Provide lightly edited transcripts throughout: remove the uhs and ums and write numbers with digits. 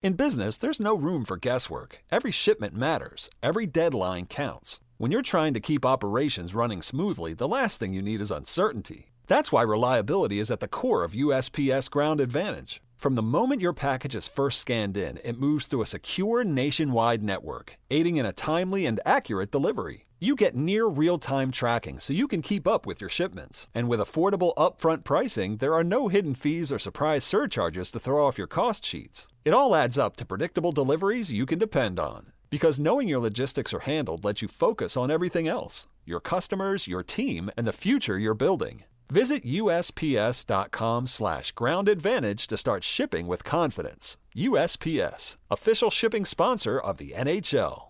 In business, there's no room for guesswork. Every shipment matters. Every deadline counts. When you're trying to keep operations running smoothly, the last thing you need is uncertainty. That's why reliability is at the core of USPS Ground Advantage. From the moment your package is first scanned in, it moves through a secure nationwide network, aiding in a timely and accurate delivery. You get near real-time tracking so you can keep up with your shipments. And with affordable upfront pricing, there are no hidden fees or surprise surcharges to throw off your cost sheets. It all adds up to predictable deliveries you can depend on. Because knowing your logistics are handled lets you focus on everything else: your customers, your team, and the future you're building. Visit USPS.com/Ground Advantage to start shipping with confidence. USPS, official shipping sponsor of the NHL.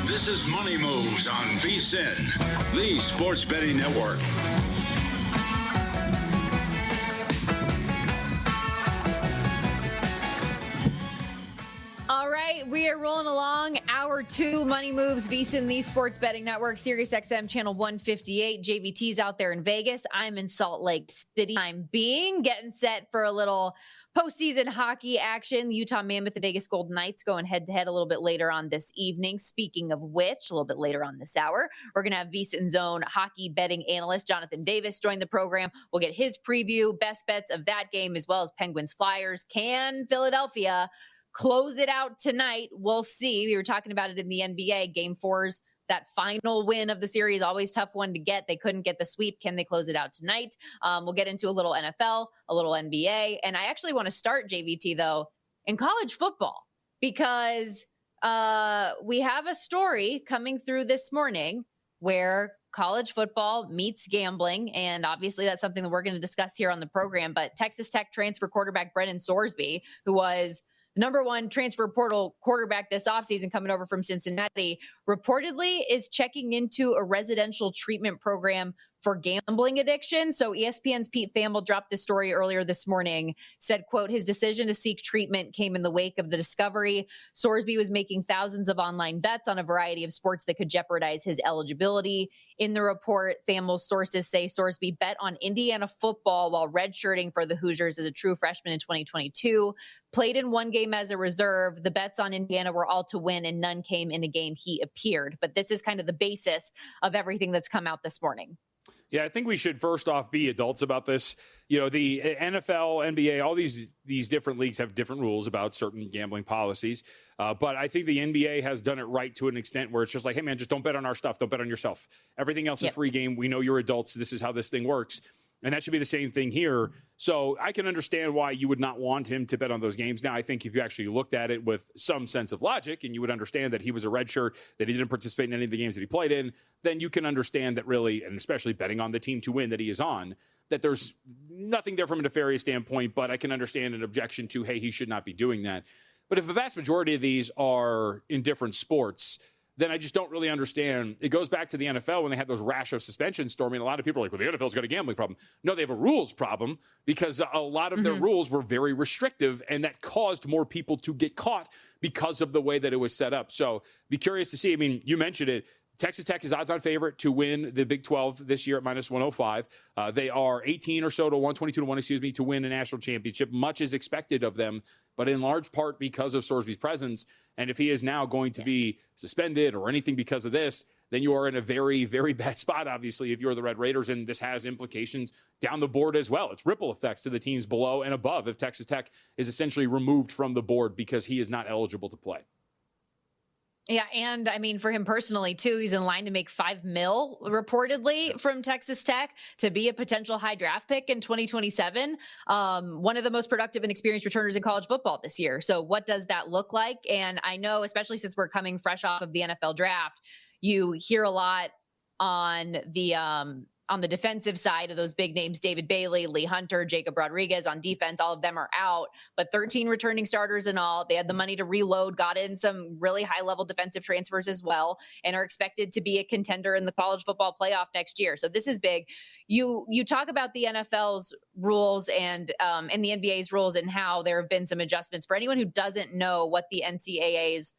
This is Money Moves on VSiN, the Sports Betting Network. All right, we are rolling along. Hour 2, Money Moves, VSiN, the Sports Betting Network, Sirius XM channel 158. JVT's out there in Vegas. I'm in Salt Lake City. I'm getting set for a little postseason hockey action. Utah Mammoth and Vegas Golden Knights going head-to-head a little bit later on this evening. Speaking of which, a little bit later on this hour, we're going to have VSiN's own hockey betting analyst, Jonathan Davis, join the program. We'll get his preview, best bets of that game, as well as Penguins Flyers. Can Philadelphia close it out tonight? We'll see. We were talking about it in the NBA. Game 4's that final win of the series, always tough one to get. They couldn't get the sweep. Can they close it out tonight? We'll get into a little NFL, a little NBA. And I actually want to start, JVT, though, in college football, because we have a story coming through this morning where college football meets gambling. And obviously that's something that we're going to discuss here on the program. But Texas Tech transfer quarterback Brennan Sorsby, who was number one transfer portal quarterback this offseason coming over from Cincinnati, reportedly is checking into a residential treatment program for gambling addiction. So ESPN's Pete Thamel dropped this story earlier this morning, said, quote, his decision to seek treatment came in the wake of the discovery. Sorsby was making thousands of online bets on a variety of sports that could jeopardize his eligibility. In the report, Thamel's sources say Sorsby bet on Indiana football while redshirting for the Hoosiers as a true freshman in 2022, played in one game as a reserve. The bets on Indiana were all to win and none came in a game he appeared. But this is kind of the basis of everything that's come out this morning. Yeah, I think we should first off be adults about this. You know, the NFL, NBA, all these different leagues have different rules about certain gambling policies. But I think the NBA has done it right to an extent where it's just like, hey, man, just don't bet on our stuff. Don't bet on yourself. Everything else is free game. We know you're adults. This is how this thing works. And that should be the same thing here. So I can understand why you would not want him to bet on those games. Now, I think if you actually looked at it with some sense of logic and you would understand that he was a redshirt, that he didn't participate in any of the games that he played in, then you can understand that really, and especially betting on the team to win that he is on, that there's nothing there from a nefarious standpoint, but I can understand an objection to, hey, he should not be doing that. But if the vast majority of these are in different sports, then I just don't really understand. It goes back to the NFL when they had those rash of suspensions, Stormy, and a lot of people are like, well, the NFL's got a gambling problem. No, they have a rules problem because a lot of their rules were very restrictive, and that caused more people to get caught because of the way that it was set up. So be curious to see. I mean, you mentioned it. Texas Tech is odds-on favorite to win the Big 12 this year at minus 105. They are 18 or so to 122 to 1, to win a national championship. Much is expected of them, but in large part because of Sorsby's presence. And if he is now going to be suspended or anything because of this, then you are in a very, very bad spot, obviously, if you're the Red Raiders, and this has implications down the board as well. It's ripple effects to the teams below and above if Texas Tech is essentially removed from the board because he is not eligible to play. Yeah, and I mean, for him personally, too, he's in line to make $5 million reportedly from Texas Tech to be a potential high draft pick in 2027. One of the most productive and experienced returners in college football this year. So what does that look like? And I know, especially since we're coming fresh off of the NFL draft, you hear a lot on the defensive side of those big names, David Bailey, Lee Hunter, Jacob Rodriguez. On defense, all of them are out, but 13 returning starters in all. They had the money to reload, got in some really high-level defensive transfers as well, and are expected to be a contender in the college football playoff next year. So this is big. You talk about the NFL's rules and the NBA's rules and how there have been some adjustments. For anyone who doesn't know what the NCAA's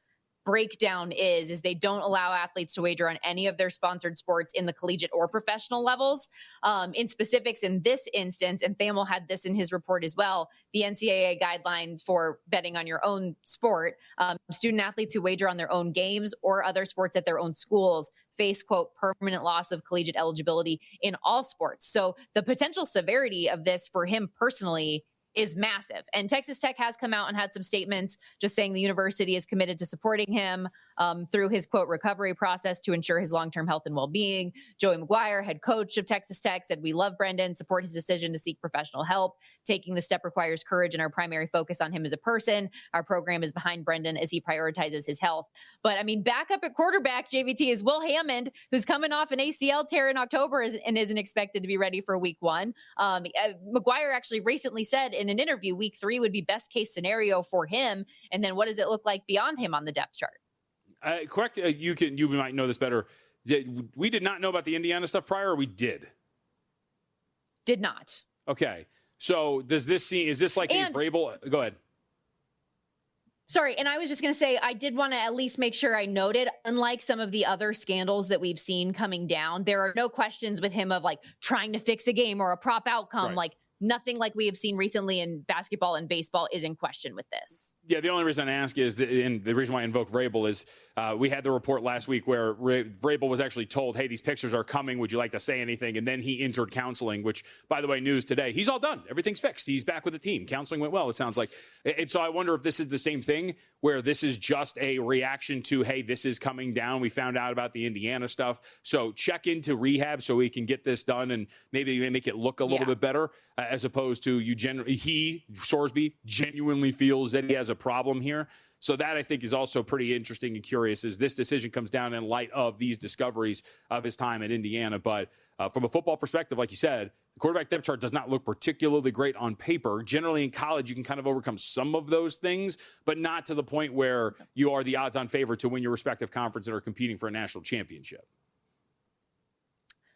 breakdown is they don't allow athletes to wager on any of their sponsored sports in the collegiate or professional levels. In specifics, in this instance, and Thamel had this in his report as well, the NCAA guidelines for betting on your own sport, student athletes who wager on their own games or other sports at their own schools face, quote, permanent loss of collegiate eligibility in all sports. So the potential severity of this for him personally is massive. And Texas Tech has come out and had some statements just saying the university is committed to supporting him through his, quote, recovery process to ensure his long-term health and well-being. Joey McGuire, head coach of Texas Tech, said, "We love Brendan, support his decision to seek professional help. Taking the step requires courage and our primary focus on him as a person. Our program is behind Brendan as he prioritizes his health." But I mean, back up at quarterback, JVT, is Will Hammond, who's coming off an ACL tear in October and isn't expected to be ready for week 1. McGuire actually recently said in an interview, week 3 would be best case scenario for him. And then what does it look like beyond him on the depth chart? Correct. You might know this better. We did not know about the Indiana stuff prior, or we did? Did not. Okay. So is this like a Vrabel? Go ahead. Sorry, and I was just going to say, I did want to at least make sure I noted, unlike some of the other scandals that we've seen coming down, there are no questions with him of like trying to fix a game or a prop outcome. Right. Like nothing like we have seen recently in basketball and baseball is in question with this. Yeah, the only reason I ask is, and the reason why I invoke Vrabel is we had the report last week where Vrabel was actually told, hey, these pictures are coming. Would you like to say anything? And then he entered counseling, which, by the way, news today, he's all done. Everything's fixed. He's back with the team. Counseling went well, it sounds like. And so I wonder if this is the same thing, where this is just a reaction to, hey, this is coming down. We found out about the Indiana stuff. So check into rehab so we can get this done and maybe make it look a little bit better, as opposed to Sorsby genuinely feels that he has a problem here. So that, I think, is also pretty interesting and curious as this decision comes down in light of these discoveries of his time at Indiana. But from a football perspective, like you said, the quarterback depth chart does not look particularly great on paper. Generally in college, you can kind of overcome some of those things, but not to the point where you are the odds-on favorite to win your respective conference and are competing for a national championship.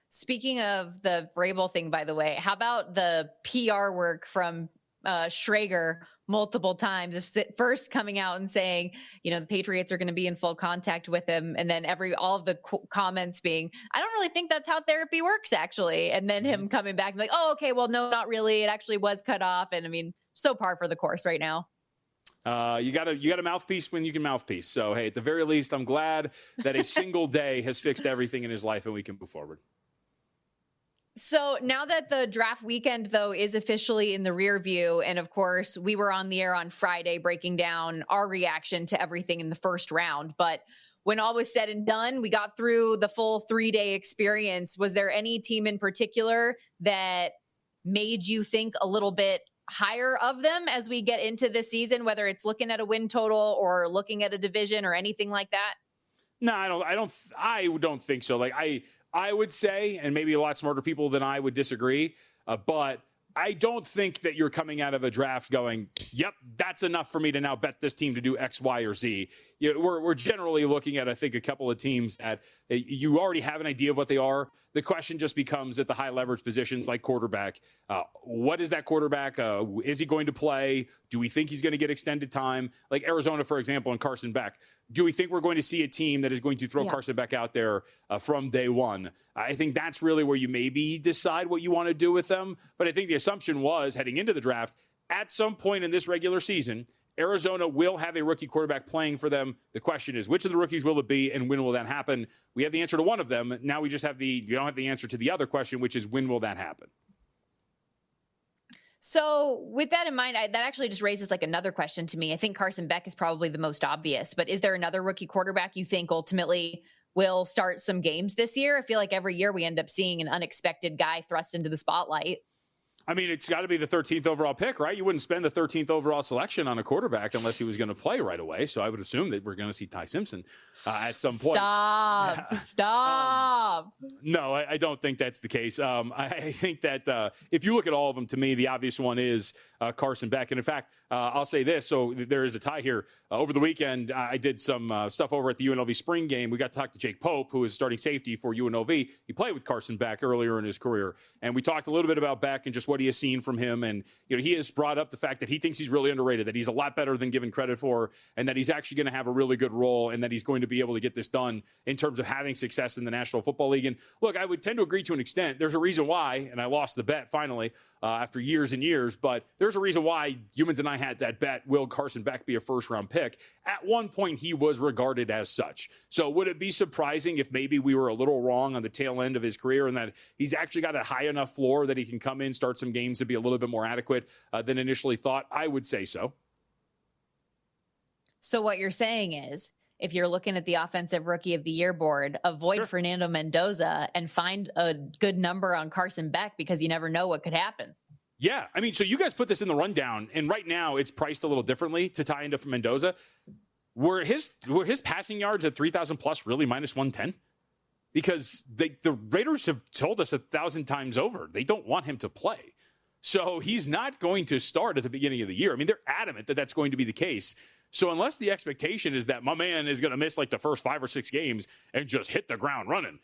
Speaking of the Vrabel thing, by the way, how about the PR work from Schrager multiple times, first coming out and saying, the Patriots are going to be in full contact with him. And then all of the comments being, I don't really think that's how therapy works, actually. And then him coming back and like, oh, okay, well, no, not really. It actually was cut off. And I mean, so par for the course right now. You got a mouthpiece when you can mouthpiece. So, hey, at the very least, I'm glad that a single day has fixed everything in his life and we can move forward. So now that the draft weekend, though, is officially in the rear view, and of course, we were on the air on Friday breaking down our reaction to everything in the first round. But when all was said and done, we got through the full 3-day experience. Was there any team in particular that made you think a little bit higher of them as we get into this season, whether it's looking at a win total or looking at a division or anything like that? No, I don't think so. Like I would say, and maybe a lot smarter people than I would disagree, but I don't think that you're coming out of a draft going, yep, that's enough for me to now bet this team to do X, Y, or Z. We're generally looking at, I think, a couple of teams that you already have an idea of what they are. The question just becomes at the high leverage positions like quarterback. What is that quarterback? Is he going to play? Do we think he's going to get extended time? Like Arizona, for example, and Carson Beck. Do we think we're going to see a team that is going to throw Carson Beck out there from day one? I think that's really where you maybe decide what you want to do with them. But I think the assumption was heading into the draft, at some point in this regular season, Arizona will have a rookie quarterback playing for them. The question is, which of the rookies will it be and when will that happen? We have the answer to one of them. Now we just don't have the answer to the other question, which is when will that happen? So with that in mind, that actually just raises like another question to me. I think Carson Beck is probably the most obvious, but is there another rookie quarterback you think ultimately will start some games this year? I feel like every year we end up seeing an unexpected guy thrust into the spotlight. I mean, it's got to be the 13th overall pick, right? You wouldn't spend the 13th overall selection on a quarterback unless he was going to play right away. So I would assume that we're going to see Ty Simpson at some point. Stop. No, I don't think that's the case. I think that if you look at all of them, to me, the obvious one is Carson Beck. And in fact, I'll say this. So there is a tie here. Over the weekend, I did some stuff over at the UNLV spring game. We got to talk to Jake Pope, who is starting safety for UNLV. He played with Carson Beck earlier in his career. And we talked a little bit about Beck and just what he has seen from him. And, he has brought up the fact that he thinks he's really underrated, that he's a lot better than given credit for, and that he's actually going to have a really good role, and that he's going to be able to get this done in terms of having success in the National Football League. And look, I would tend to agree to an extent. There's a reason why, and I lost the bet finally after years and years, but there's a reason why Humans and I had that bet, will Carson Beck be a first-round pick? At one point, he was regarded as such. So would it be surprising if maybe we were a little wrong on the tail end of his career and that he's actually got a high enough floor that he can come in, start some games to be a little bit more adequate than initially thought? I would say so. So what you're saying is, if you're looking at the Offensive Rookie of the Year board, avoid Fernando Mendoza and find a good number on Carson Beck, because you never know what could happen. Yeah. I mean, so you guys put this in the rundown, and right now it's priced a little differently to tie into Mendoza. Were his passing yards at 3,000 plus really minus 110? Because the Raiders have told us 1,000 times over, they don't want him to play. So he's not going to start at the beginning of the year. I mean, they're adamant that that's going to be the case. So unless the expectation is that my man is going to miss like the first 5 or 6 games and just hit the ground running,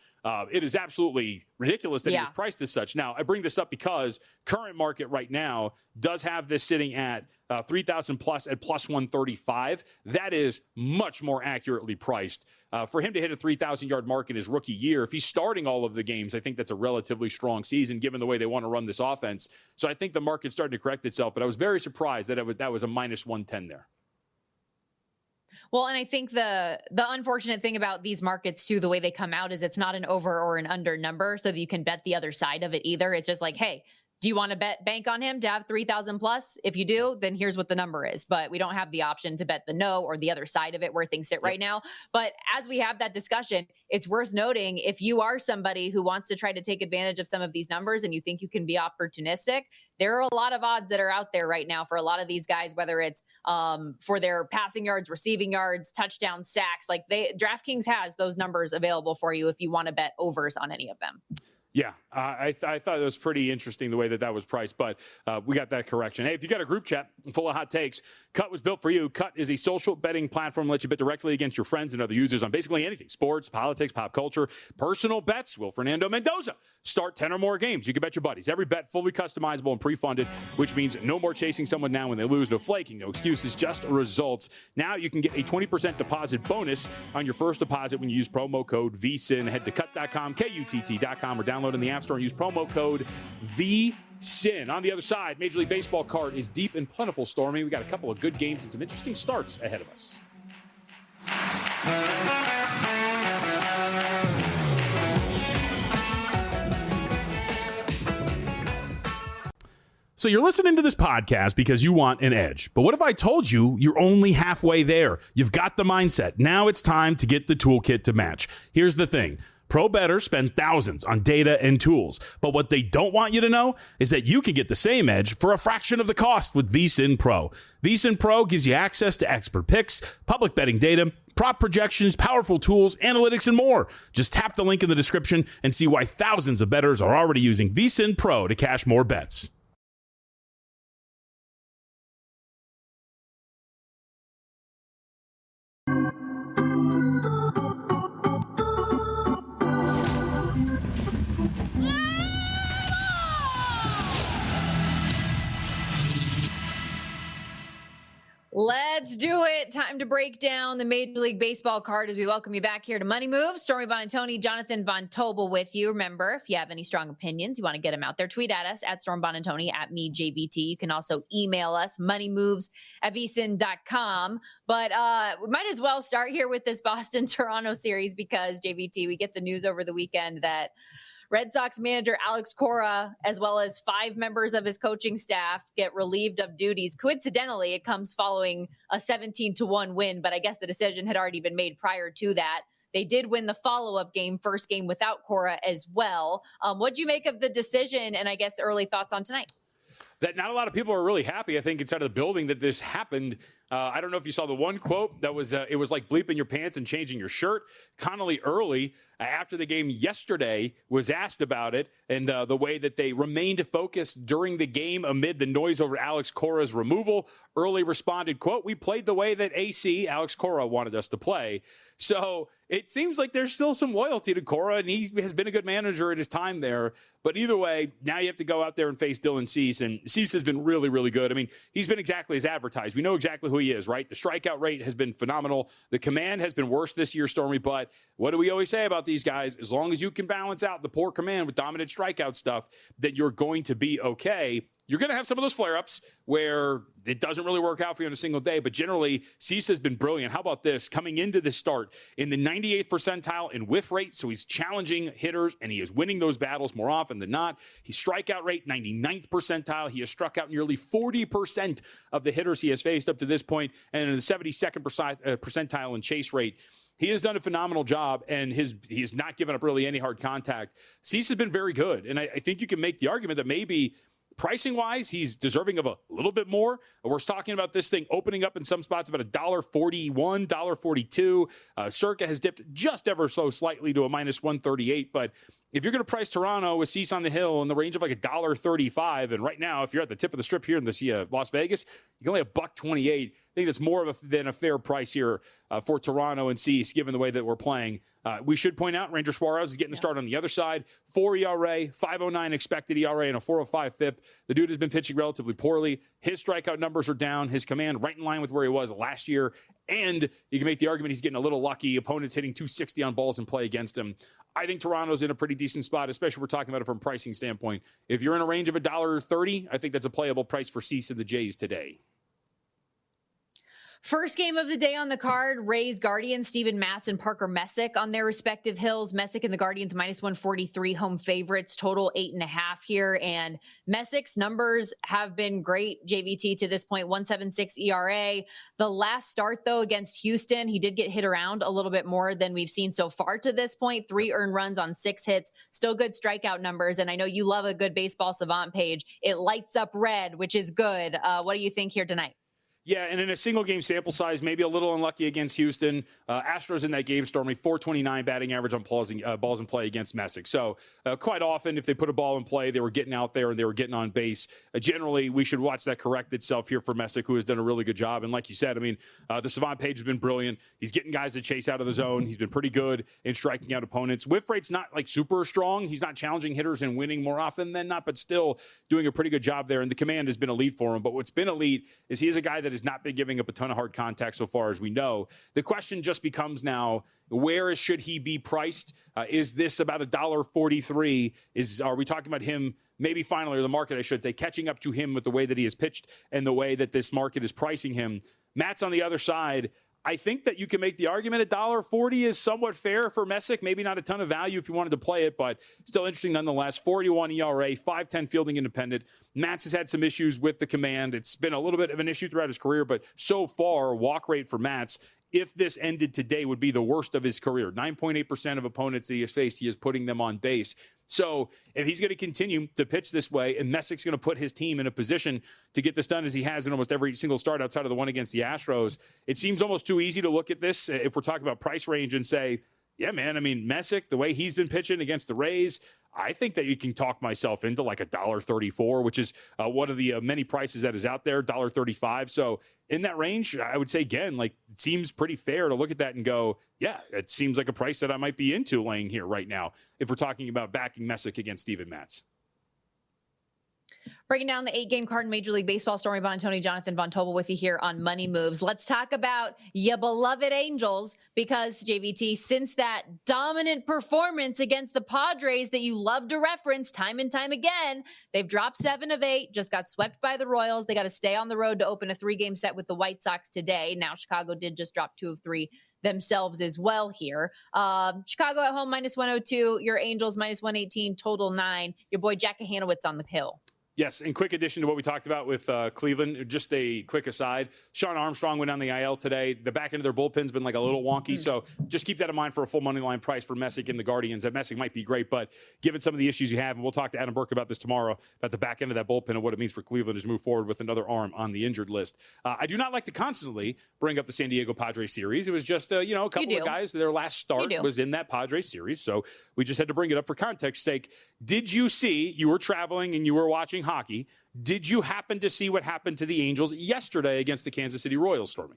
it is absolutely ridiculous that he was priced as such. Now, I bring this up because current market right now does have this sitting at 3,000 plus at plus 135. That is much more accurately priced. For him to hit a 3,000-yard mark in his rookie year, if he's starting all of the games, I think that's a relatively strong season given the way they want to run this offense. So I think the market's starting to correct itself, but I was very surprised that that was a minus 110 there. Well, and I think the unfortunate thing about these markets too, the way they come out, is it's not an over or an under number, so that you can bet the other side of it either. It's just like, hey, do you want to bank on him to have 3,000 plus? If you do, then here's what the number is. But we don't have the option to bet the no or the other side of it where things sit right now. But as we have that discussion, it's worth noting, if you are somebody who wants to try to take advantage of some of these numbers and you think you can be opportunistic, there are a lot of odds that are out there right now for a lot of these guys, whether it's for their passing yards, receiving yards, touchdown, sacks. Like DraftKings has those numbers available for you if you want to bet overs on any of them. Yeah, I thought it was pretty interesting the way that was priced, but we got that correction. Hey, if you got a group chat full of hot takes, Cut was built for you. Cut is a social betting platform that lets you bet directly against your friends and other users on basically anything: sports, politics, pop culture, personal bets. Will Fernando Mendoza start 10 or more games? You can bet your buddies. Every bet fully customizable and pre-funded, which means no more chasing someone down when they lose, no flaking, no excuses, just results. Now you can get a 20% deposit bonus on your first deposit when you use promo code VSIN. Head to cut.com, KUTT.com, or download in the App Store and use promo code VSIN. On the other side, Major League Baseball card is deep and plentiful, Stormy. We got a couple of good games and some interesting starts ahead of us. So you're listening to this podcast because you want an edge. But what if I told you you're only halfway there? You've got the mindset. Now it's time to get the toolkit to match. Here's the thing. Pro bettors spend thousands on data and tools, but what they don't want you to know is that you can get the same edge for a fraction of the cost with VSiN Pro. VSiN Pro gives you access to expert picks, public betting data, prop projections, powerful tools, analytics, and more. Just tap the link in the description and see why thousands of bettors are already using VSiN Pro to cash more bets. Let's do it. Time to break down the Major League Baseball card as we welcome you back here to Money Moves. Stormy Buonantony, Jonathan Von Tobel with you. Remember, if you have any strong opinions, you want to get them out there, tweet at us at Storm Buonantony, at me, JVT. You can also email us, moneymoves@vsin.com. But we might as well start here with this Boston-Toronto series because, JVT, we get the news over the weekend that Red Sox manager Alex Cora, as well as 5 members of his coaching staff, get relieved of duties. Coincidentally, it comes following a 17-1 win, but I guess the decision had already been made prior to that. They did win the follow-up game, first game without Cora as well. What'd you make of the decision, and I guess early thoughts on tonight? That not a lot of people are really happy, I think, inside of the building that this happened. I don't know if you saw the one quote that was, it was like bleeping your pants and changing your shirt. Connolly Early, after the game yesterday, was asked about it and the way that they remained focused during the game amid the noise over Alex Cora's removal. Early responded, quote, "We played the way that AC, Alex Cora, wanted us to play." So it seems like there's still some loyalty to Cora, and he has been a good manager at his time there. But either way, now you have to go out there and face Dylan Cease, and Cease has been really, really good. I mean, he's been exactly as advertised. We know exactly who he is, right? The strikeout rate has been phenomenal. The command has been worse this year, Stormy, but what do we always say about these guys? As long as you can balance out the poor command with dominant strikeout stuff, that you're going to be okay. You're going to have some of those flare-ups where it doesn't really work out for you on a single day, but generally, Cease has been brilliant. How about this? Coming into the start in the 98th percentile in whiff rate, so he's challenging hitters, and he is winning those battles more often than not. His strikeout rate, 99th percentile. He has struck out nearly 40% of the hitters he has faced up to this point, and in the 72nd percentile in chase rate. He has done a phenomenal job, and he has not given up really any hard contact. Cease has been very good, and I think you can make the argument that maybe pricing-wise, he's deserving of a little bit more. We're talking about this thing opening up in some spots about $1.41, $1.42. Circa has dipped just ever so slightly to a minus 138, but if you're going to price Toronto with Cease on the hill in the range of like $1.35, and right now, if you're at the tip of the strip here in the Las Vegas, you can only $1.28. I think that's more than a fair price here for Toronto and Cease, given the way that we're playing. We should point out Ranger Suarez is getting the start on the other side. 4 ERA, 5.09 expected ERA, and a 4.05 FIP. The dude has been pitching relatively poorly. His strikeout numbers are down. His command right in line with where he was last year. And you can make the argument he's getting a little lucky. Opponents hitting 260 on balls in play against him. I think Toronto's in a pretty decent spot, especially if we're talking about it from a pricing standpoint. If you're in a range of $1.30, I think that's a playable price for Cease and the Jays today. First game of the day on the card, Rays Guardians, Steven Matz and Parker Messick on their respective hills. Messick and the Guardians minus 143 home favorites, total 8.5 here. And Messick's numbers have been great, JVT, to this point, 1.76 ERA. The last start, though, against Houston, he did get hit around a little bit more than we've seen so far to this point. 3 earned runs on 6 hits, still good strikeout numbers. And I know you love a good Baseball Savant page. It lights up red, which is good. What do you think here tonight? Yeah, and in a single game sample size, maybe a little unlucky against Houston. Astros in that game, Stormy, 429 batting average on balls in play against Messick. So quite often, if they put a ball in play, they were getting out there and they were getting on base. Generally, we should watch that correct itself here for Messick, who has done a really good job. And like you said, I mean, the Savant page has been brilliant. He's getting guys to chase out of the zone. He's been pretty good in striking out opponents. Whiff rate's not like super strong. He's not challenging hitters and winning more often than not, but still doing a pretty good job there. And the command has been elite for him. But what's been elite is he is a guy that has not been giving up a ton of hard contact so far as we know. The question just becomes now, where should he be priced? Is this about $1.43? Are we talking about him maybe finally, or the market, I should say, catching up to him with the way that he has pitched and the way that this market is pricing him? Matt's on the other side. I think that you can make the argument $1.40 is somewhat fair for Messick. Maybe not a ton of value if you wanted to play it, but still interesting nonetheless. 41 ERA, 5.10 fielding independent. Matz has had some issues with the command. It's been a little bit of an issue throughout his career, but so far, walk rate for Matz, if this ended today, would be the worst of his career. 9.8% of opponents that he has faced, he is putting them on base. So if he's going to continue to pitch this way, and Messick's going to put his team in a position to get this done as he has in almost every single start outside of the one against the Astros, it seems almost too easy to look at this if we're talking about price range and say, yeah, man, I mean, Messick, the way he's been pitching against the Rays, I think that you can talk myself into like $1.34, which is one of the many prices that is out there, $1.35. So in that range, I would say, again, like it seems pretty fair to look at that and go, yeah, it seems like a price that I might be into laying here right now if we're talking about backing Messick against Steven Matz. Breaking down the 8-game card in Major League Baseball, Stormy Buonantony, Jonathan Von Tobel with you here on Money Moves. Let's talk about your beloved Angels because, JVT, since that dominant performance against the Padres that you love to reference time and time again, they've dropped 7 of 8, just got swept by the Royals. They got to stay on the road to open a 3-game set with the White Sox today. Now, Chicago did just drop 2 of 3 themselves as well here. Chicago at home, minus 102. Your Angels, minus 118, total 9. Your boy Jack Hanowitz on the hill. Yes, and quick addition to what we talked about with Cleveland, just a quick aside. Sean Armstrong went on the IL today. The back end of their bullpen's been like a little wonky, so just keep that in mind for a full money line price for Messick and the Guardians. That Messick might be great, but given some of the issues you have, and we'll talk to Adam Burke about this tomorrow, about the back end of that bullpen and what it means for Cleveland to move forward with another arm on the injured list. I do not like to constantly bring up the San Diego Padres series. It was just, a couple of guys, their last start was in that Padres series, so we just had to bring it up for context sake. Did you see, you were traveling and you were watching hockey, did you happen to see what happened to the Angels yesterday against the Kansas City Royals, Stormy?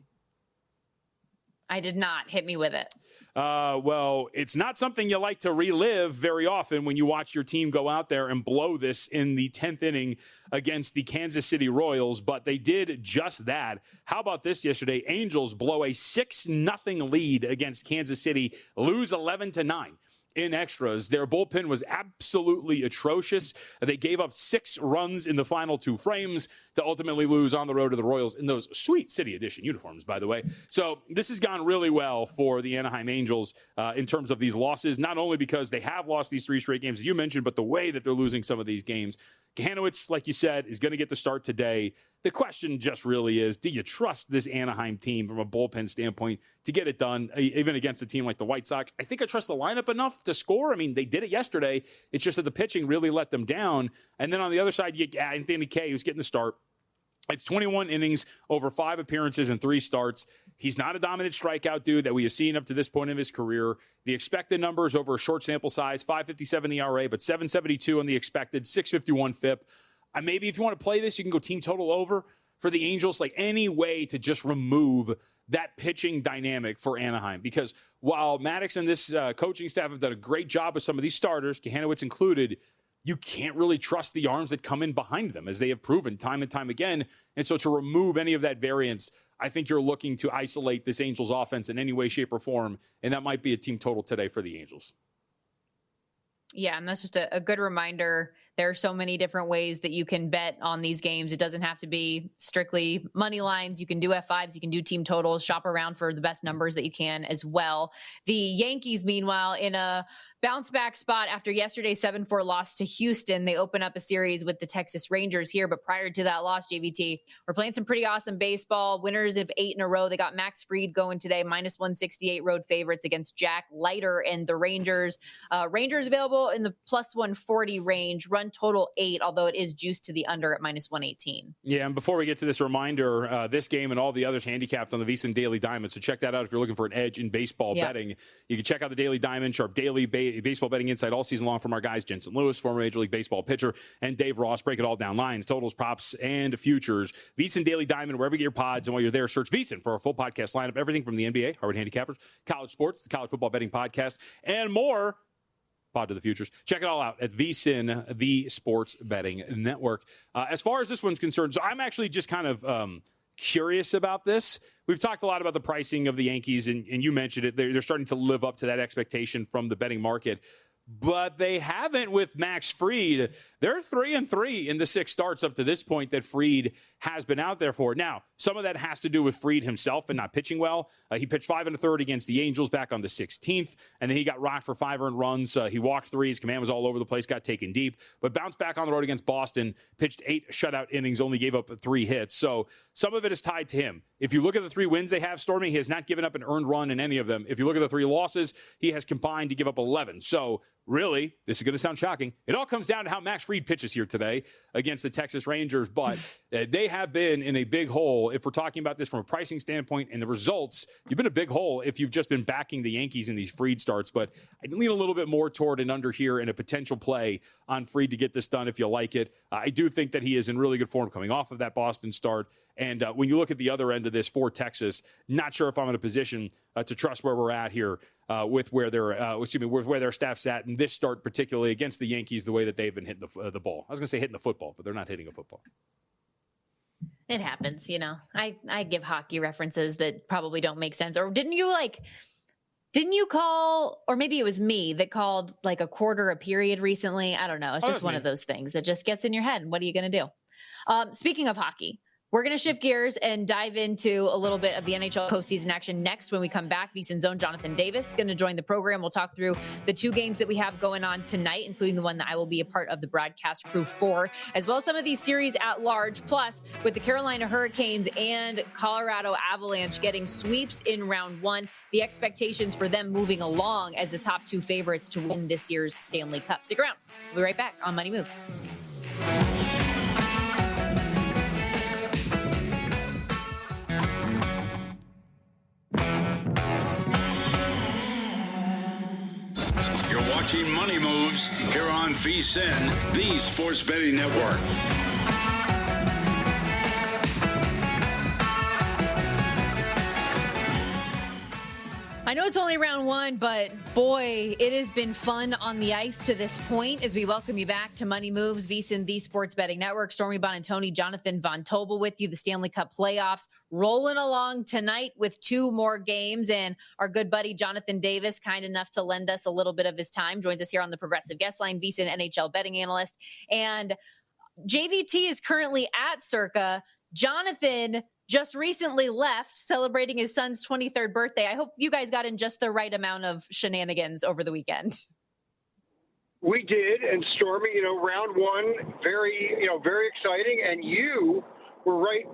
I did not. Hit me with it. Well, it's not something you like to relive very often when you watch your team go out there and blow this in the 10th inning against the Kansas City Royals, but they did just that. How about this yesterday? Angels blow a 6-0 lead against Kansas City, lose 11-9. In extras. Their bullpen was absolutely atrocious. They gave up 6 runs in the final 2 frames to ultimately lose on the road to the Royals in those sweet City Edition uniforms, by the way. So this has gone really well for the Anaheim Angels in terms of these losses, not only because they have lost these 3 straight games you mentioned, but the way that they're losing some of these games. Hanowitz, like you said, is going to get the start today. The question just really is, do you trust this Anaheim team from a bullpen standpoint to get it done, even against a team like the White Sox? I think I trust the lineup enough to score. I mean, they did it yesterday. It's just that the pitching really let them down. And then on the other side, you get Anthony Kay, who's getting the start. It's 21 innings over 5 appearances and 3 starts. He's not a dominant strikeout dude that we have seen up to this point in his career. The expected numbers over a short sample size, 5.57 ERA, but 7.72 on the expected, 6.51 FIP. Maybe if you want to play this, you can go team total over for the Angels, like any way to just remove that pitching dynamic for Anaheim. Because while Maddox and this coaching staff have done a great job with some of these starters, Hanowitz included, you can't really trust the arms that come in behind them, as they have proven time and time again. And so to remove any of that variance, I think you're looking to isolate this Angels offense in any way, shape, or form, and that might be a team total today for the Angels. Yeah, and that's just a good reminder. There are so many different ways that you can bet on these games. It doesn't have to be strictly money lines. You can do F5s, you can do team totals, shop around for the best numbers that you can as well. The Yankees, meanwhile, in a bounce back spot after yesterday's 7-4 loss to Houston. They open up a series with the Texas Rangers here, but prior to that loss, JVT, we're playing some pretty awesome baseball. Winners of 8 in a row. They got Max Fried going today, -168 road favorites against Jack Leiter and the Rangers. Rangers available in the +140 range, run total 8, although it is juiced to the under at -118. Yeah, and before we get to this reminder, this game and all the others handicapped on the VSiN Daily Diamond, so check that out if you're looking for an edge in baseball betting. You can check out the Daily Diamond, Sharp Daily baseball betting insight all season long from our guys, Jensen Lewis, former Major League Baseball pitcher, and Dave Ross. Break it all down, lines, totals, props, and futures. VSiN Daily Diamond, wherever you get your pods, and while you're there, search VSiN for our full podcast lineup, everything from the NBA, Harvard Handicappers, college sports, the college football betting podcast, and more. Pod to the futures. Check it all out at VSiN, the Sports Betting Network. As far as this one's concerned, so I'm actually just kind of curious about this. We've talked a lot about the pricing of the Yankees, and you mentioned it. They're starting to live up to that expectation from the betting market. But they haven't with Max Fried. They're 3-3 in the 6 starts up to this point that Fried has been out there for. Now, some of that has to do with Fried himself and not pitching well. He pitched 5 1/3 against the Angels back on the 16th, and then he got rocked for 5 earned runs. He walked 3. His command was all over the place, got taken deep, but bounced back on the road against Boston, pitched 8 shutout innings, only gave up 3 hits. So some of it is tied to him. If you look at the 3 wins they have, Stormy, he has not given up an earned run in any of them. If you look at the 3 losses, he has combined to give up 11. So really, this is going to sound shocking. It all comes down to how Max Fried pitches here today against the Texas Rangers, but they have been in a big hole. If we're talking about this from a pricing standpoint and the results, you've been a big hole if you've just been backing the Yankees in these Fried starts, but I lean a little bit more toward an under here and a potential play on Fried to get this done if you like it. I do think that he is in really good form coming off of that Boston start. And when you look at the other end of this for Texas, not sure if I'm in a position to trust where we're at here with where with where their staff's at in this start, particularly against the Yankees, the way that they've been hitting the ball. I was going to say hitting the football, but they're not hitting a football. It happens, you know. I give hockey references that probably don't make sense. Or didn't you call, or maybe it was me that called like a quarter a period recently? I don't know. It's just one of those things that just gets in your head. What are you going to do? Speaking of hockey, We're going to shift gears and dive into a little bit of the NHL postseason action next when we come back. VSiN's own Jonathan Davis is going to join the program. We'll talk through the 2 games that we have going on tonight, including the one that I will be a part of the broadcast crew for, as well as some of these series at large. Plus, with the Carolina Hurricanes and Colorado Avalanche getting sweeps in round 1, the expectations for them moving along as the top 2 favorites to win this year's Stanley Cup. Stick around. We'll be right back on Money Moves. You're watching Money Moves here on VSiN, the Sports Betting Network. I know it's only round 1, but boy, it has been fun on the ice to this point as we welcome you back to Money Moves, VSiN, the Sports Betting Network. Stormy Buonantony, Jonathan Von Tobel with you. The Stanley Cup playoffs rolling along tonight with 2 more games, and our good buddy Jonathan Davis, kind enough to lend us a little bit of his time, joins us here on the Progressive Guest Line, VSiN NHL betting analyst. And JVT is currently at Circa. Jonathan just recently left, celebrating his son's 23rd birthday. I hope you guys got in just the right amount of shenanigans over the weekend. We did, and Stormy, round 1, very exciting, and you were right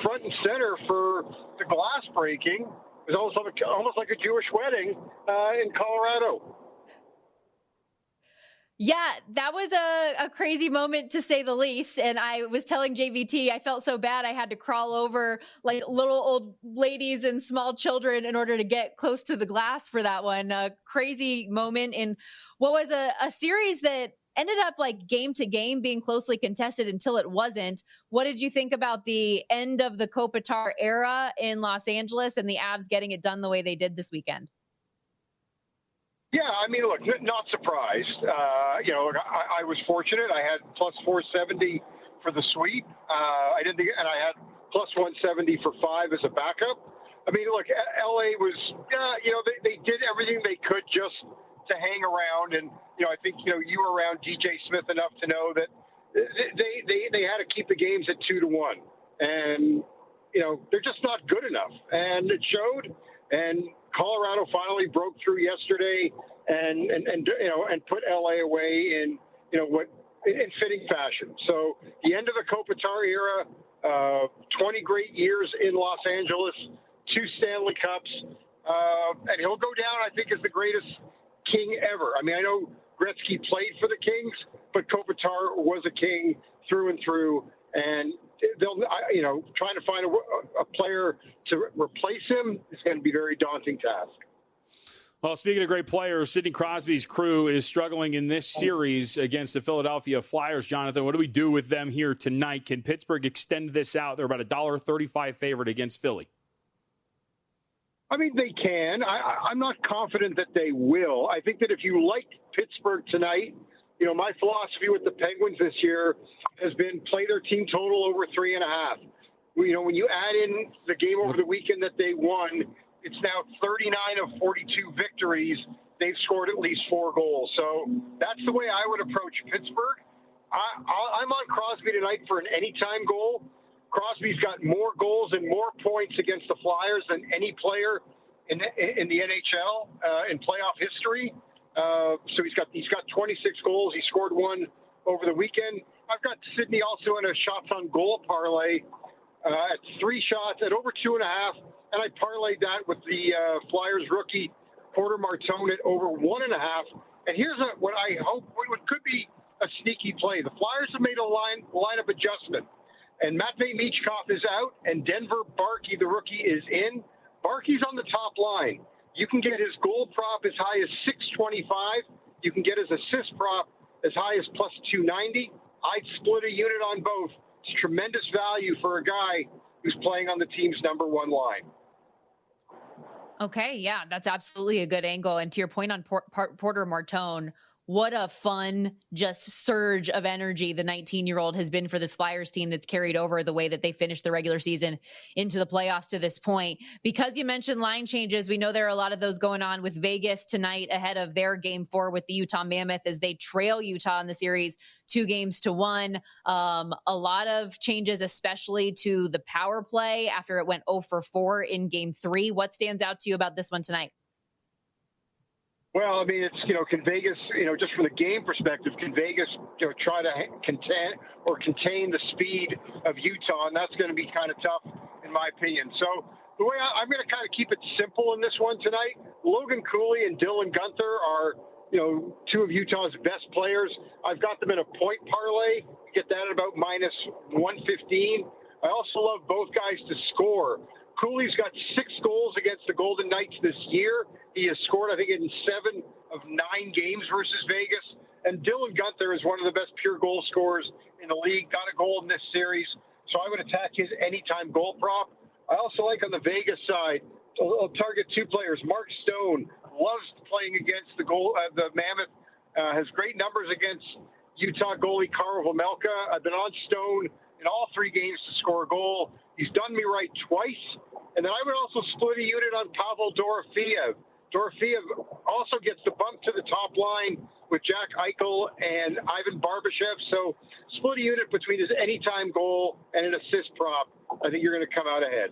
front and center for the glass breaking. It was almost like a Jewish wedding in Colorado. Yeah, that was a crazy moment to say the least. And I was telling JVT, I felt so bad I had to crawl over like little old ladies and small children in order to get close to the glass for that one. A crazy moment in what was a series that ended up like game to game being closely contested until it wasn't. What did you think about the end of the Kopitar era in Los Angeles and the Avs getting it done the way they did this weekend? Yeah, I mean, look, not surprised. I was fortunate. I had plus 470 for the sweep. I had plus 170 for 5 as a backup. I mean, look, LA was, they did everything they could just to hang around. And, I think, you were around DJ Smith enough to know that they had to keep the games at 2-1. And, they're just not good enough. And it showed. And Colorado finally broke through yesterday and put LA away in fitting fashion. So the end of the Kopitar era, 20 great years in Los Angeles, 2 Stanley Cups, and he'll go down, I think, as the greatest king ever. I mean, I know Gretzky played for the Kings, but Kopitar was a king through and through, and trying to find a player to replace him is going to be a very daunting task. Well, speaking of great players, Sidney Crosby's crew is struggling in this series against the Philadelphia Flyers. Jonathan, what do we do with them here tonight? Can Pittsburgh extend this out? They're about $1.35 favorite against Philly. I mean, they can. I'm not confident that they will. I think that if you like Pittsburgh tonight, my philosophy with the Penguins this year has been play their team total over 3.5. When you add in the game over the weekend that they won, it's now 39 of 42 victories. They've scored at least 4 goals. So that's the way I would approach Pittsburgh. I'm on Crosby tonight for an anytime goal. Crosby's got more goals and more points against the Flyers than any player in the NHL in playoff history. So he's got 26 goals. He scored 1 over the weekend. I've got Sidney also in a shots on goal parlay at 3 shots at over 2.5, and I parlayed that with the Flyers rookie Porter Martone at over 1.5. And here's what I hope what could be a sneaky play. The Flyers have made a lineup adjustment, and Matvei Michkov is out, and Denver Barkey, the rookie, is in. Barkey's on the top line. You can get his goal prop as high as 625. You can get his assist prop as high as plus 290. I'd split a unit on both. It's tremendous value for a guy who's playing on the team's number 1 line. Okay, yeah, that's absolutely a good angle. And to your point on Porter Martone, what a fun just surge of energy the 19-year-old has been for this Flyers team that's carried over the way that they finished the regular season into the playoffs to this point. Because you mentioned line changes, we know there are a lot of those going on with Vegas tonight ahead of their Game 4 with the Utah Mammoth as they trail Utah in the series 2-1. A lot of changes, especially to the power play after it went 0 for 4 in Game 3. What stands out to you about this one tonight? Well, I mean, it's, can Vegas, just from the game perspective, can Vegas, try to contain the speed of Utah? And that's going to be kind of tough, in my opinion. So the way I'm going to kind of keep it simple in this one tonight, Logan Cooley and Dylan Guenther are, two of Utah's best players. I've got them in a point parlay. Get that at about minus 115. I also love both guys to score. Cooley's got 6 goals against the Golden Knights this year. He has scored, I think, in 7 of 9 games versus Vegas. And Dylan Guenther is one of the best pure goal scorers in the league. Got a goal in this series. So I would attack his anytime goal prop. I also like on the Vegas side, I'll target 2 players. Mark Stone loves playing against the Mammoth. Has great numbers against Utah goalie Karel Vejmelka. I've been on Stone in all 3 games to score a goal. He's done me right twice. And then I would also split a unit on Pavel Dorofeyev. Dorofeyev also gets the bump to the top line with Jack Eichel and Ivan Barbashev. So split a unit between his anytime goal and an assist prop. I think you're going to come out ahead.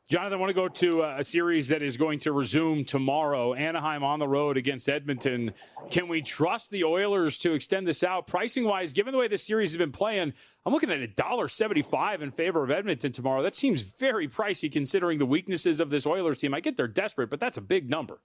Jonathan, I want to go to a series that is going to resume tomorrow. Anaheim on the road against Edmonton. Can we trust the Oilers to extend this out? Pricing-wise, given the way this series has been playing, I'm looking at $1.75 in favor of Edmonton tomorrow. That seems very pricey considering the weaknesses of this Oilers team. I get they're desperate, but that's a big number.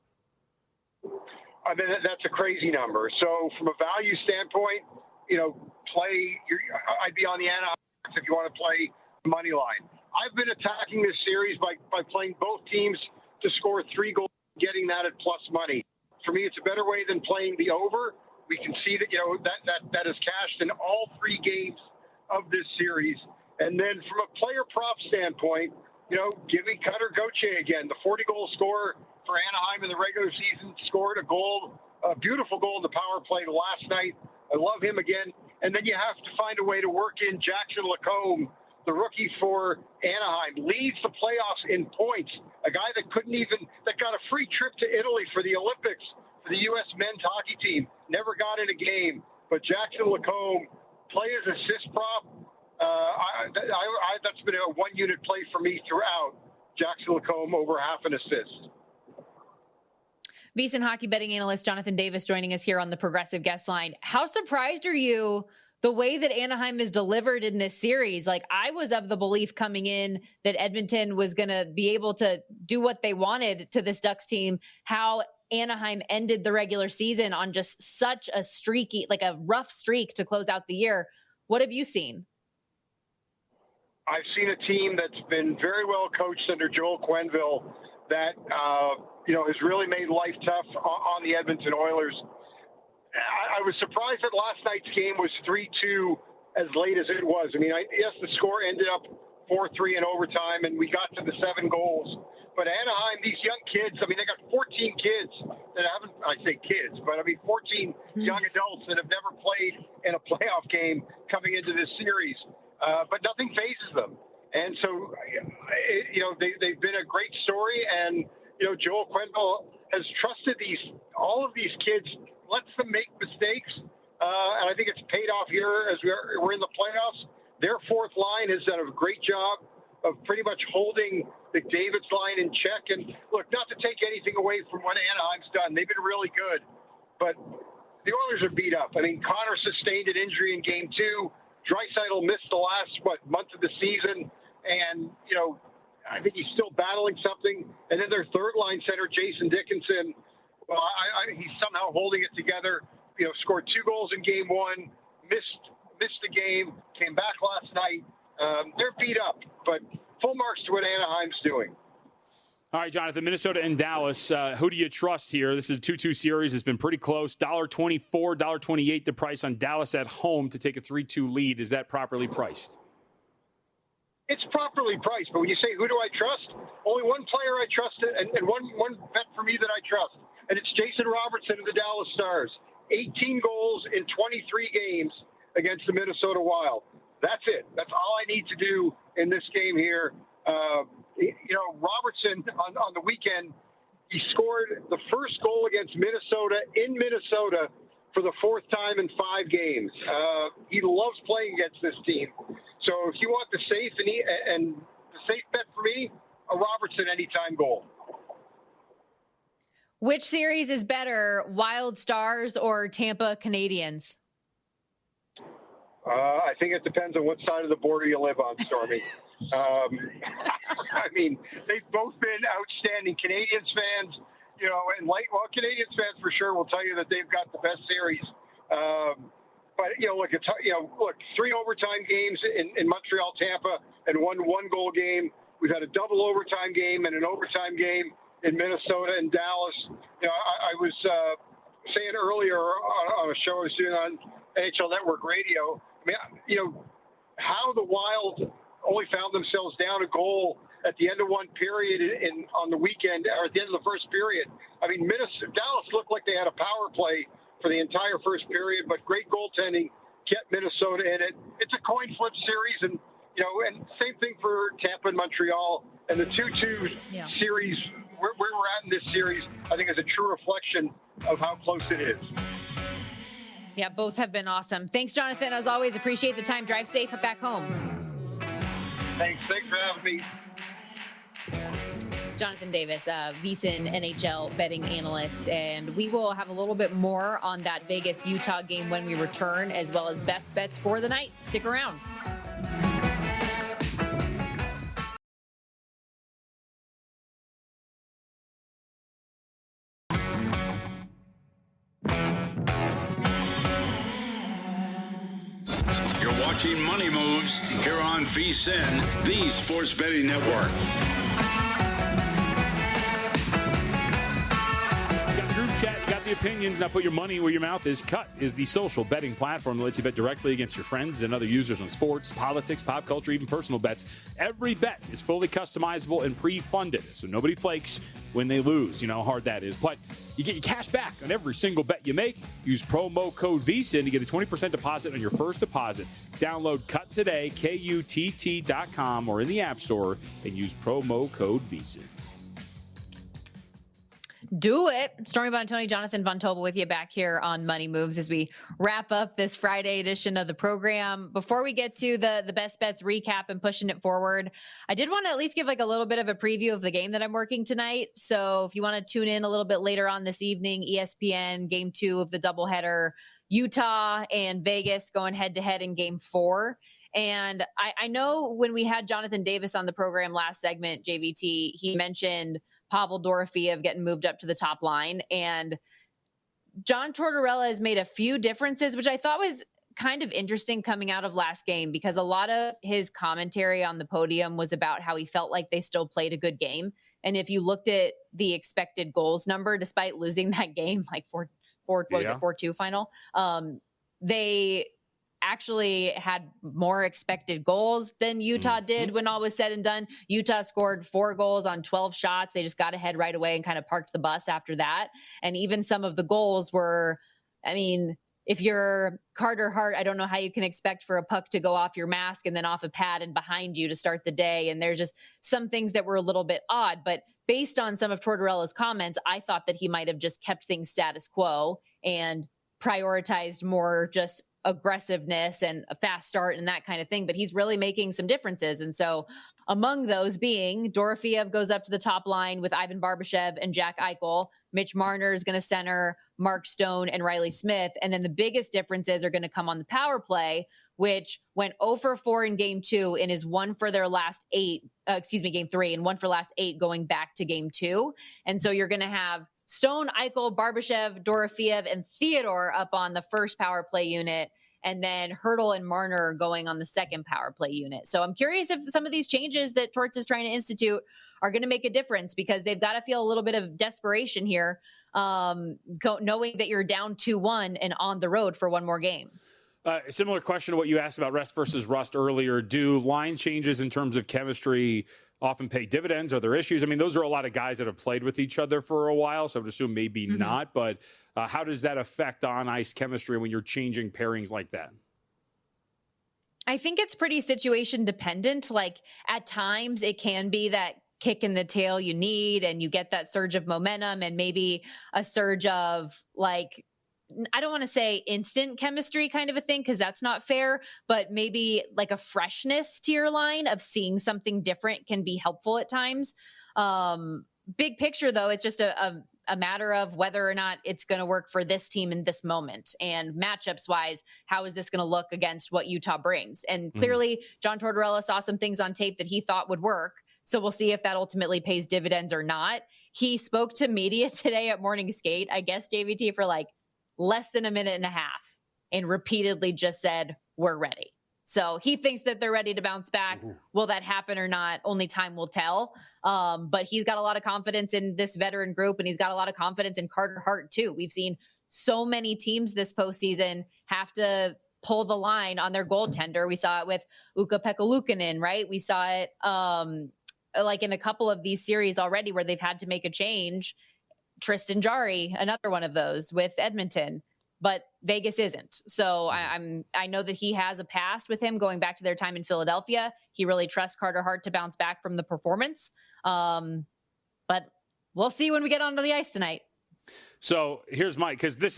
I mean, that's a crazy number. So from a value standpoint, I'd be on the Anaheim if you want to play money line. I've been attacking this series by playing both teams to score 3 goals, getting that at plus money. For me, it's a better way than playing the over. We can see that, that is cashed in all 3 games of this series. And then from a player prop standpoint, give me Cutter Gauthier again, the 40-goal scorer for Anaheim in the regular season, scored a beautiful goal in the power play last night. I love him again. And then you have to find a way to work in Jackson Lacombe, the rookie for Anaheim, leads the playoffs in points. A guy that got a free trip to Italy for the Olympics for the U.S. men's hockey team. Never got in a game. But Jackson Lacombe, play as assist prop. That's been a 1-unit play for me throughout. Jackson Lacombe over half an assist. VSiN hockey betting analyst Jonathan Davis joining us here on the Progressive Guest Line. How surprised are you the way that Anaheim is delivered in this series? Like, I was of the belief coming in that Edmonton was going to be able to do what they wanted to this Ducks team. How Anaheim ended the regular season on just such a streaky, like a rough streak to close out the year. What have you seen? I've seen a team that's been very well coached under Joel Quenneville that, has really made life tough on the Edmonton Oilers. I was surprised that last night's game was 3-2 as late as it was. I mean, yes, the score ended up 4-3 in overtime, and we got to the 7 goals. But Anaheim, these young kids, I mean, they got 14 kids that haven't, I say kids, but I mean 14 young adults that have never played in a playoff game coming into this series. But nothing phases them. And so, they've been a great story. And, Joel Quenneville has trusted all of these kids, lets them make mistakes. And I think it's paid off here as we're in the playoffs. Their fourth line has done a great job of pretty much holding McDavid's line in check. And look, not to take anything away from what Anaheim's done. They've been really good. But the Oilers are beat up. I mean, Connor sustained an injury in Game 2. Draisaitl missed the last, month of the season. And, I think he's still battling something. And then their third line center, Jason Dickinson, well, he's somehow holding it together. Scored 2 goals in Game 1, missed the game, came back last night. They're beat up, but full marks to what Anaheim's doing. All right, Jonathan, Minnesota and Dallas. Who do you trust here? This is a 2-2 series. It's been pretty close. $1.24, $1.28 the price on Dallas at home to take a 3-2 lead. Is that properly priced? It's properly priced, but when you say who do I trust, only one player I trust and one bet for me that I trust, and it's Jason Robertson of the Dallas Stars. 18 goals in 23 games against the Minnesota Wild. That's it. That's all I need to do in this game here. Robertson on the weekend, he scored the first goal against Minnesota in Minnesota for the fourth time in 5 games. He loves playing against this team. So if you want the safe and the safe bet for me, a Robertson anytime goal. Which series is better, Wild Stars or Tampa Canadians? I think it depends on what side of the border you live on, Stormy. I mean, they've both been outstanding. Canadians fans, Canadians fans for sure will tell you that they've got the best series. But look, 3 overtime games in Montreal, Tampa, and one goal game. We've had a double overtime game and an overtime game in Minnesota and Dallas. I was saying earlier on a show I was doing on NHL Network Radio. How the Wild only found themselves down a goal at the end of one period on the weekend, or at the end of the first period. I mean, Dallas looked like they had a power play for the entire first period, but great goaltending kept Minnesota in it. It's a coin flip series, and same thing for Tampa and Montreal. And the 2-2 series, where we're at in this series, I think is a true reflection of how close it is. Yeah, both have been awesome. Thanks, Jonathan. As always, appreciate the time. Drive safe back home. Thanks for having me. Jonathan Davis, VSiN NHL betting analyst, and we will have a little bit more on that Vegas-Utah game when we return, as well as best bets for the night. Stick around. You're watching Money Moves here on VSiN, the Sports Betting Network. Chat, you got the opinions. Now put your money where your mouth is. Cut is the social betting platform that lets you bet directly against your friends and other users on sports, politics, pop culture, even personal bets. Every bet is fully customizable and pre-funded, so nobody flakes when they lose. You know how hard that is. But you get your cash back on every single bet you make. Use promo code VSiN to get a 20% deposit on your first deposit. Download Cut today, KUTT.com, or in the App Store, and use promo code VSiN. Do it. Stormy Buonantony, Jonathan Von Tobel with you back here on Money Moves as we wrap up this Friday edition of the program. Before we get to the best bets recap and pushing it forward, I did want to at least give a little bit of a preview of the game that I'm working tonight. So if you want to tune in a little bit later on this evening, ESPN game 2 of the doubleheader, Utah and Vegas going head to head in game 4. And I know when we had Jonathan Davis on the program last segment, JVT, he mentioned Pavel Dorofeyev getting moved up to the top line. And John Tortorella has made a few differences, which I thought was kind of interesting coming out of last game, because a lot of his commentary on the podium was about how he felt like they still played a good game. And if you looked at the expected goals number, despite losing that game, like 4-2 final, they actually had more expected goals than Utah did when all was said and done. Utah scored 4 goals on 12 shots. They just got ahead right away and kind of parked the bus after that. And even some of the goals were, I mean, if you're Carter Hart, I don't know how you can expect for a puck to go off your mask and then off a pad and behind you to start the day. And there's just some things that were a little bit odd. But based on some of Tortorella's comments, I thought that he might have just kept things status quo and prioritized more just aggressiveness and a fast start and that kind of thing, but he's really making some differences. And so among those being Dorofeyev goes up to the top line with Ivan Barbashev and Jack Eichel. Mitch Marner is going to center Mark Stone and Riley Smith. And then the biggest differences are going to come on the power play, which went 0 for 4 in game 2 and is 1 for their last 8, game 3 and 1 for last 8 going back to game 2. And so you're going to have Stone, Eichel, Barbashev, Dorofeyev, and Theodore up on the first power play unit, and then Hertl and Marner going on the second power play unit. So I'm curious if some of these changes that Torts is trying to institute are going to make a difference, because they've got to feel a little bit of desperation here, knowing that you're down 2-1 and on the road for one more game. Similar question to what you asked about rest versus rust earlier. Do line changes in terms of chemistry often pay dividends? Are there issues? I mean, those are a lot of guys that have played with each other for a while, so I would assume maybe not. But how does that affect on-ice chemistry when you're changing pairings like that? I think it's pretty situation dependent. Like at times it can be that kick in the tail you need and you get that surge of momentum and maybe a surge of like, I don't want to say instant chemistry kind of a thing because that's not fair, but maybe like a freshness to your line of seeing something different can be helpful at times. Big picture though, it's just a matter of whether or not it's going to work for this team in this moment. And matchups wise, how is this going to look against what Utah brings? And clearly John Tortorella saw some things on tape that he thought would work. So we'll see if that ultimately pays dividends or not. He spoke to media today at Morning Skate, I guess, JVT, for like less than a minute and a half and repeatedly just said, we're ready. So he thinks that they're ready to bounce back. Will that happen or not? Only time will tell. But he's got a lot of confidence in this veteran group, and he's got a lot of confidence in Carter Hart too. We've seen so many teams this postseason have to pull the line on their goaltender. We saw it with Ukko-Pekka Luukkonen, right? We saw it like in a couple of these series already where they've had to make a change. Tristan Jarry, another one of those with Edmonton, but Vegas isn't. So I know that he has a past with him going back to their time in Philadelphia. He really trusts Carter Hart to bounce back from the performance. But we'll see when we get onto the ice tonight. So here's because this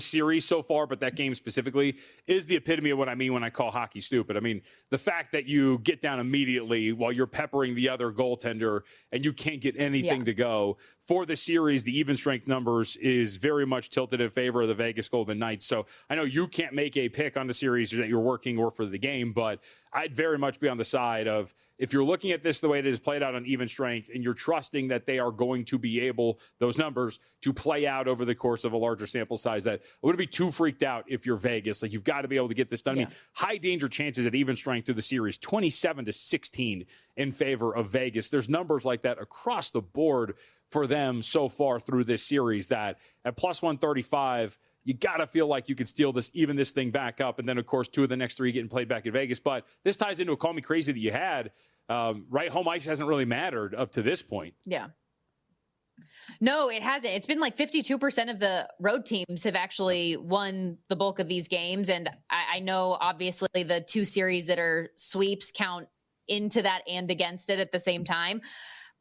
series so far, but that game specifically is the epitome of what I mean when I call hockey stupid. I mean, the fact that you get down immediately while you're peppering the other goaltender and you can't get anything to go for the series, the even strength numbers is very much tilted in favor of the Vegas Golden Knights. So I know you can't make a pick on the series that you're working or for the game, but I'd very much be on the side of if you're looking at this the way it is played out on even strength and you're trusting that they are going to be able, those numbers, to play out over the course of a larger sample size, that I wouldn't be too freaked out if you're Vegas. Like, you've got to be able to get this done. I mean, high danger chances at even strength through the series, 27-16 in favor of Vegas. There's numbers like that across the board for them so far through this series that at plus 135, you got to feel like you could steal this, even this thing back up. And then, of course, 2 of the next 3 getting played back in Vegas. But this ties into a call me crazy that you had. Right, home ice hasn't really mattered up to this point. Yeah. No, it hasn't. It's been like 52% of the road teams have actually won the bulk of these games. And I know, obviously, the 2 series that are sweeps count into that and against it at the same time.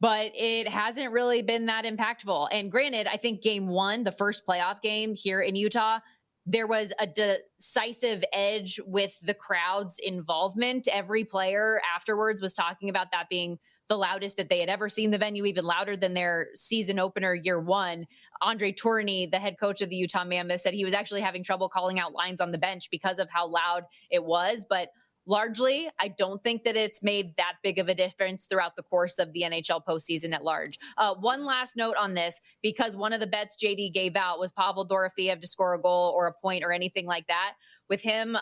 But it hasn't really been that impactful. And granted, I think game 1, the first playoff game here in Utah, there was a decisive edge with the crowd's involvement. Every player afterwards was talking about that being the loudest that they had ever seen the venue, even louder than their season opener year 1. Andre Tourigny, the head coach of the Utah Mammoth, said he was actually having trouble calling out lines on the bench because of how loud it was. But largely, I don't think that it's made that big of a difference throughout the course of the NHL postseason at large. One last note on this, because one of the bets JD gave out was Pavel Dorofeev to score a goal or a point or anything like that. With him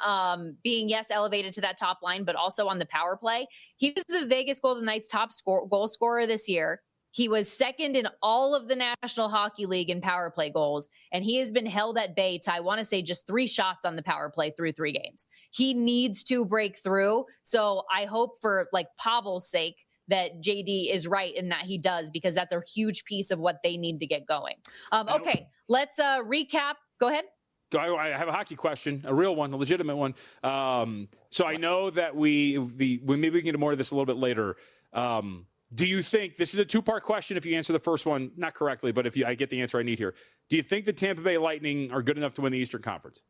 being, yes, elevated to that top line, but also on the power play. He was the Vegas Golden Knights' top goal scorer this year. He was second in all of the National Hockey League in power play goals, and he has been held at bay to, I want to say, just 3 shots on the power play through 3 games. He needs to break through. So I hope for like Pavel's sake that JD is right in that he does, because that's a huge piece of what they need to get going. Okay, let's recap. Go ahead. I have a hockey question, a real one, a legitimate one. So I know that we maybe we can get into more of this a little bit later. Do you think, this is a 2-part question if you answer the first one not correctly, but if I get the answer I need here. Do you think the Tampa Bay Lightning are good enough to win the Eastern Conference?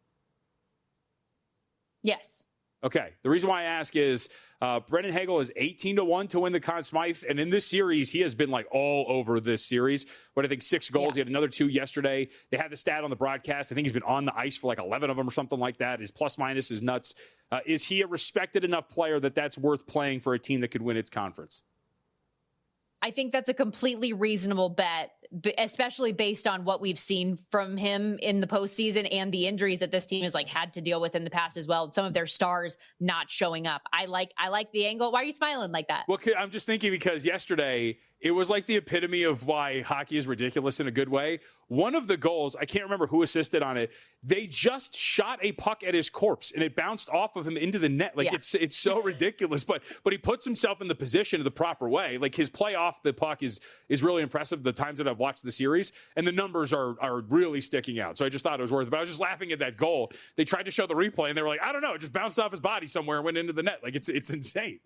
Yes. Okay. The reason why I ask is Brendan Hagel is 18-1 to win the Conn Smythe, and in this series, he has been like all over this series. What I think 6 goals. He had another 2 yesterday. They had the stat on the broadcast. I think he's been on the ice for like 11 of them or something like that. His plus minus is nuts. Is he a respected enough player that that's worth playing for a team that could win its conference? I think that's a completely reasonable bet, especially based on what we've seen from him in the postseason and the injuries that this team has like had to deal with in the past as well. Some of their stars not showing up. I like the angle. Why are you smiling like that? Well, I'm just thinking because yesterday It was like the epitome of why hockey is ridiculous in a good way. One of the goals, I can't remember who assisted on it. They just shot a puck at his corpse and it bounced off of him into the net. Like it's so ridiculous, but he puts himself in the position the proper way. Like his play off the puck is really impressive the times that I've watched the series, and the numbers are really sticking out. So I just thought it was worth it. But I was just laughing at that goal. They tried to show the replay and they were like, I don't know, it just bounced off his body somewhere and went into the net. Like it's insane.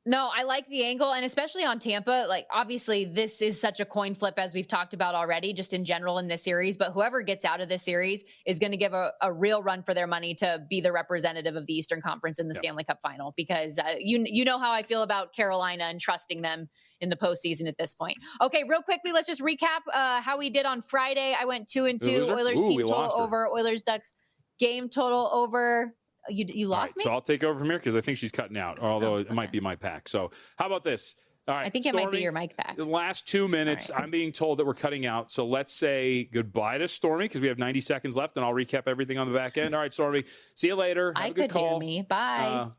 No, I like the angle, and especially on Tampa. Like, obviously, this is such a coin flip, as we've talked about already, just in general in this series. But whoever gets out of this series is going to give a real run for their money to be the representative of the Eastern Conference in the Stanley Cup final. Because you know how I feel about Carolina and trusting them in the postseason at this point. Okay, real quickly, let's just recap how we did on Friday. I went 2-2. Oilers team total over. Oilers Ducks game total over. You lost me? So I'll take over from here because I think she's cutting out, although it might be my pack. So how about this? All right, I think Stormy, it might be your mic pack. The last 2 minutes, I'm being told that we're cutting out. So let's say goodbye to Stormy because we have 90 seconds left, and I'll recap everything on the back end. All right, Stormy, see you later. Have a good call. Hear me. Bye.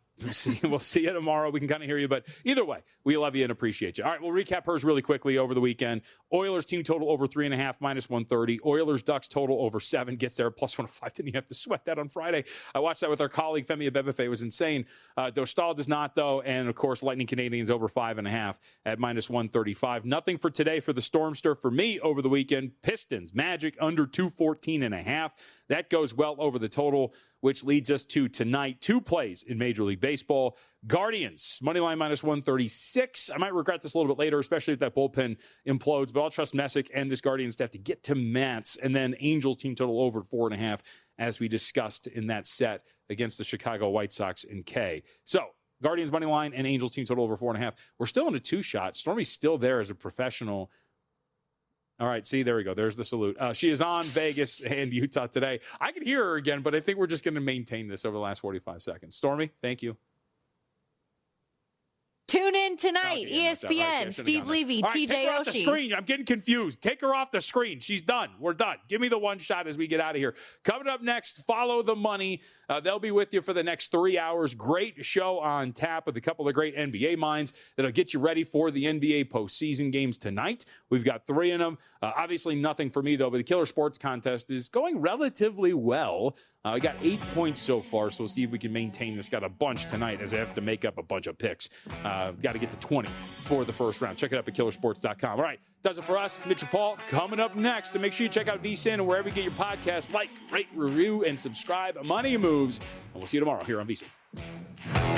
We'll see you tomorrow. We can kind of hear you, but either way, we love you and appreciate you. All right, we'll recap hers really quickly over the weekend. Oilers team total over 3.5, minus 130. Oilers Ducks total over 7, gets there plus 105. Didn't you have to sweat that on Friday? I watched that with our colleague Femi Abebefe. It was insane. Dostal does not, though. And, of course, Lightning Canadians over 5.5 at minus 135. Nothing for today for the Stormster. For me over the weekend, Pistons, Magic under 214.5. That goes well over the total, which leads us to tonight. 2 plays in Major League Baseball. Guardians, money line minus 136. I might regret this a little bit later, especially if that bullpen implodes, but I'll trust Messick and this Guardians to have to get to Mats. And then Angels team total over 4.5, as we discussed in that set against the Chicago White Sox in K. So Guardians money line and Angels team total over 4.5. We're still in a 2-shot. Stormy's still there as a professional. All right, see, there we go. There's the salute. She is on Vegas and Utah today. I could hear her again, but I think we're just going to maintain this over the last 45 seconds. Stormy, thank you. Tune in tonight, ESPN, Steve Levy, TJ take her off the Oshie. screen. I'm getting confused. Take her off the screen. She's done. We're done. Give me the one shot as we get out of here. Coming up next, Follow the Money. They'll be with you for the next 3 hours. Great show on tap with a couple of great NBA minds that'll get you ready for the NBA postseason games tonight. We've got 3 in them. Obviously nothing for me, though, but the Killer Sports Contest is going relatively well. I got 8 points so far, so we'll see if we can maintain this. Got a bunch tonight as I have to make up a bunch of picks. Got to get to 20 for the first round. Check it out at killersports.com. All right, does it for us. Mitchell Paul coming up next. And make sure you check out VSiN and wherever you get your podcasts. Like, rate, review, and subscribe. Money Moves. And we'll see you tomorrow here on VSiN.